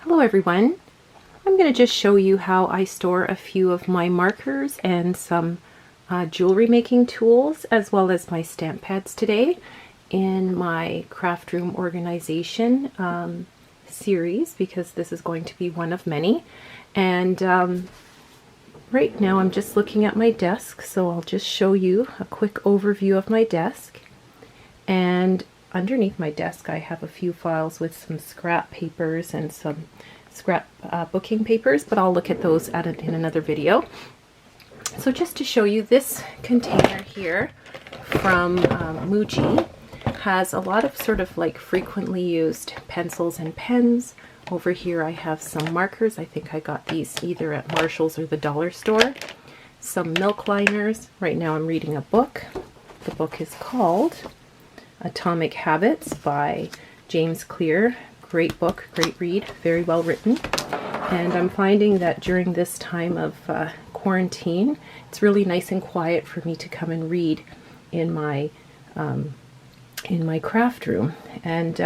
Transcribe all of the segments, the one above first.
Hello everyone. I'm going to just show you how I store a few of my markers and some jewelry making tools as well as my stamp pads today in my craft room organization series, because this is going to be one of many. And right now I'm just looking at my desk, so I'll just show you a quick overview of my desk. And underneath my desk I have a few files with some scrap papers and some scrap booking papers, but I'll look at those in another video. So just to show you, this container here from Muji has a lot of sort of like frequently used pencils and pens. Over here I have some markers. I think I got these either at Marshall's or the dollar store. Some milk liners. Right now I'm reading a book. The book is called Atomic Habits by James Clear. Great book, great read, very well written. And I'm finding that during this time of quarantine, it's really nice and quiet for me to come and read in my craft room. And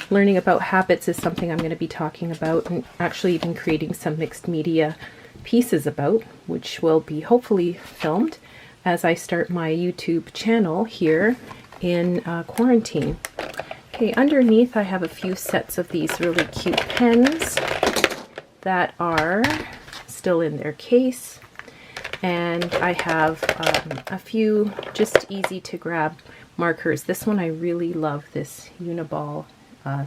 learning about habits is something I'm going to be talking about, and actually even creating some mixed media pieces about, which will be hopefully filmed as I start my YouTube channel here in quarantine. Okay, underneath I have a few sets of these really cute pens that are still in their case, and I have a few just easy to grab markers. This one I really love, this Uniball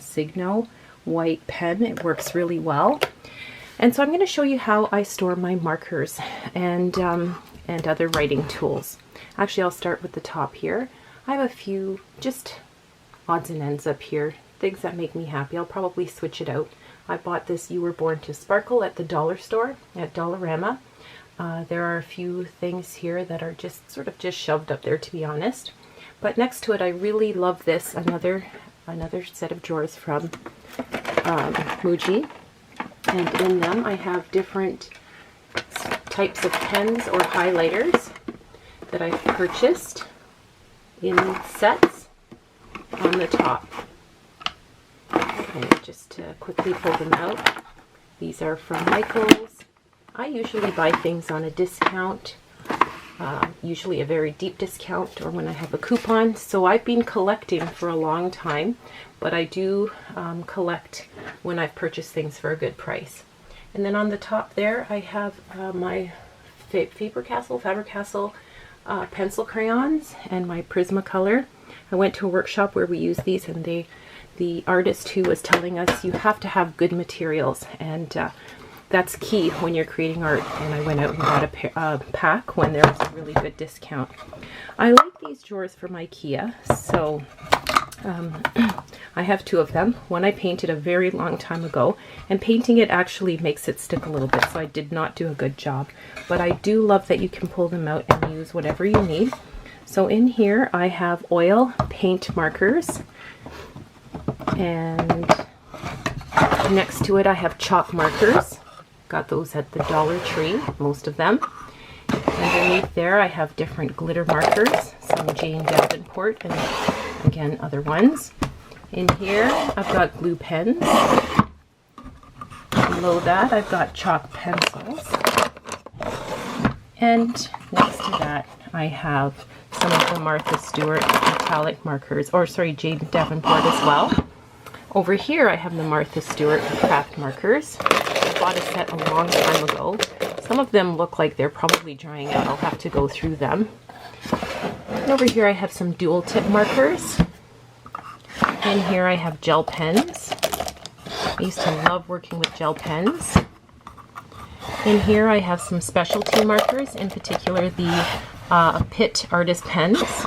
Signo white pen. It works really well. And so I'm going to show you how I store my markers and other writing tools. Actually, I'll start with the top here. I have a few just odds and ends up here, things that make me happy. I'll probably switch it out. I bought this You Were Born to Sparkle at the dollar store at Dollarama. There are a few things here that are just sort of just shoved up there, to be honest. But next to it, I really love this, another set of drawers from Muji. And in them I have different types of pens or highlighters that I've purchased in sets on the top. And just to quickly pull them out, these are from Michaels. I usually buy things on a discount, usually a very deep discount, or when I have a coupon. So I've been collecting for a long time, but I do collect when I've purchased things for a good price. And then on the top there I have my Faber-Castell pencil crayons and my Prismacolor. I went to a workshop where we use these, and the artist who was telling us you have to have good materials, and that's key when you're creating art. And I went out and got a pack when there was a really good discount. I like these drawers from IKEA, so I have two of them. One I painted a very long time ago, and painting it actually makes it stick a little bit, so I did not do a good job. But I do love that you can pull them out and use whatever you need. So in here I have oil paint markers, and next to it I have chalk markers. Got those at the Dollar Tree, most of them. Underneath there I have different glitter markers, some Jane Davenport and again other ones. In here I've got glue pens. Below that I've got chalk pencils. And next to that I have some of the Martha Stewart metallic markers, or sorry, Jane Davenport as well. Over here I have the Martha Stewart craft markers. I bought a set a long time ago. Some of them look like they're probably drying out. I'll have to go through them. And over here I have some dual tip markers. In here I have gel pens. I used to love working with gel pens. In here I have some specialty markers, in particular the Pitt Artist pens.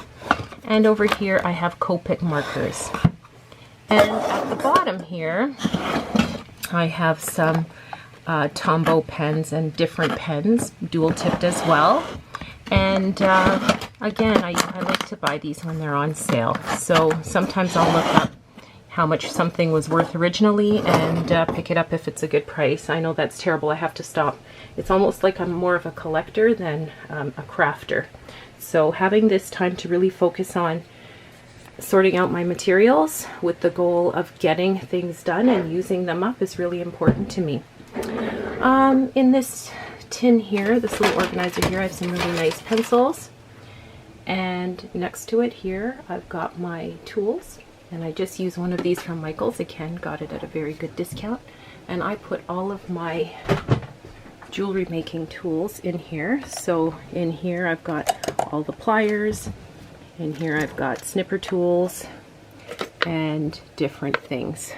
And over here I have Copic markers. And at the bottom here I have some Tombow pens and different pens, dual tipped as well. And again, I like to buy these when they're on sale. So sometimes I'll look up how much something was worth originally and pick it up if it's a good price. I know that's terrible. I have to stop. It's almost like I'm more of a collector than a crafter. So having this time to really focus on sorting out my materials with the goal of getting things done and using them up is really important to me. In this tin here, this little organizer here, I have some really nice pencils. And next to it here, I've got my tools. And I just use one of these from Michaels. Again, got it at a very good discount. And I put all of my jewelry making tools in here. So in here I've got all the pliers. In here I've got snipper tools and different things.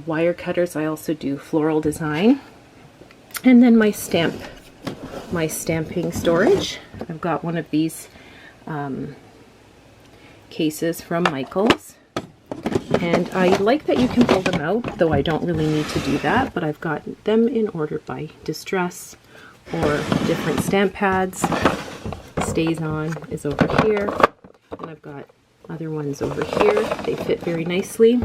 Wire cutters. I also do floral design. And then my stamping storage. I've got one of these cases from Michaels, and I like that you can pull them out, though I don't really need to do that, but I've got them in order by distress or different stamp pads. StazOn is over here, and I've got other ones over here. They fit very nicely.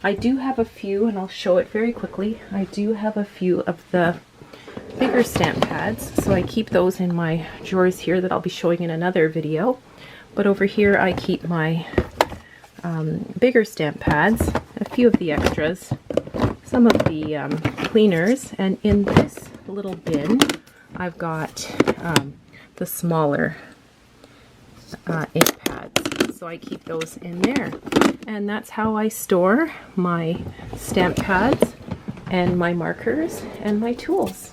I do have a few, and I'll show it very quickly. I do have a few of the bigger stamp pads, so I keep those in my drawers here that I'll be showing in another video. But over here I keep my bigger stamp pads, a few of the extras, some of the cleaners, and in this little bin I've got the smaller ink pads. So I keep those in there. And that's how I store my stamp pads and my markers and my tools.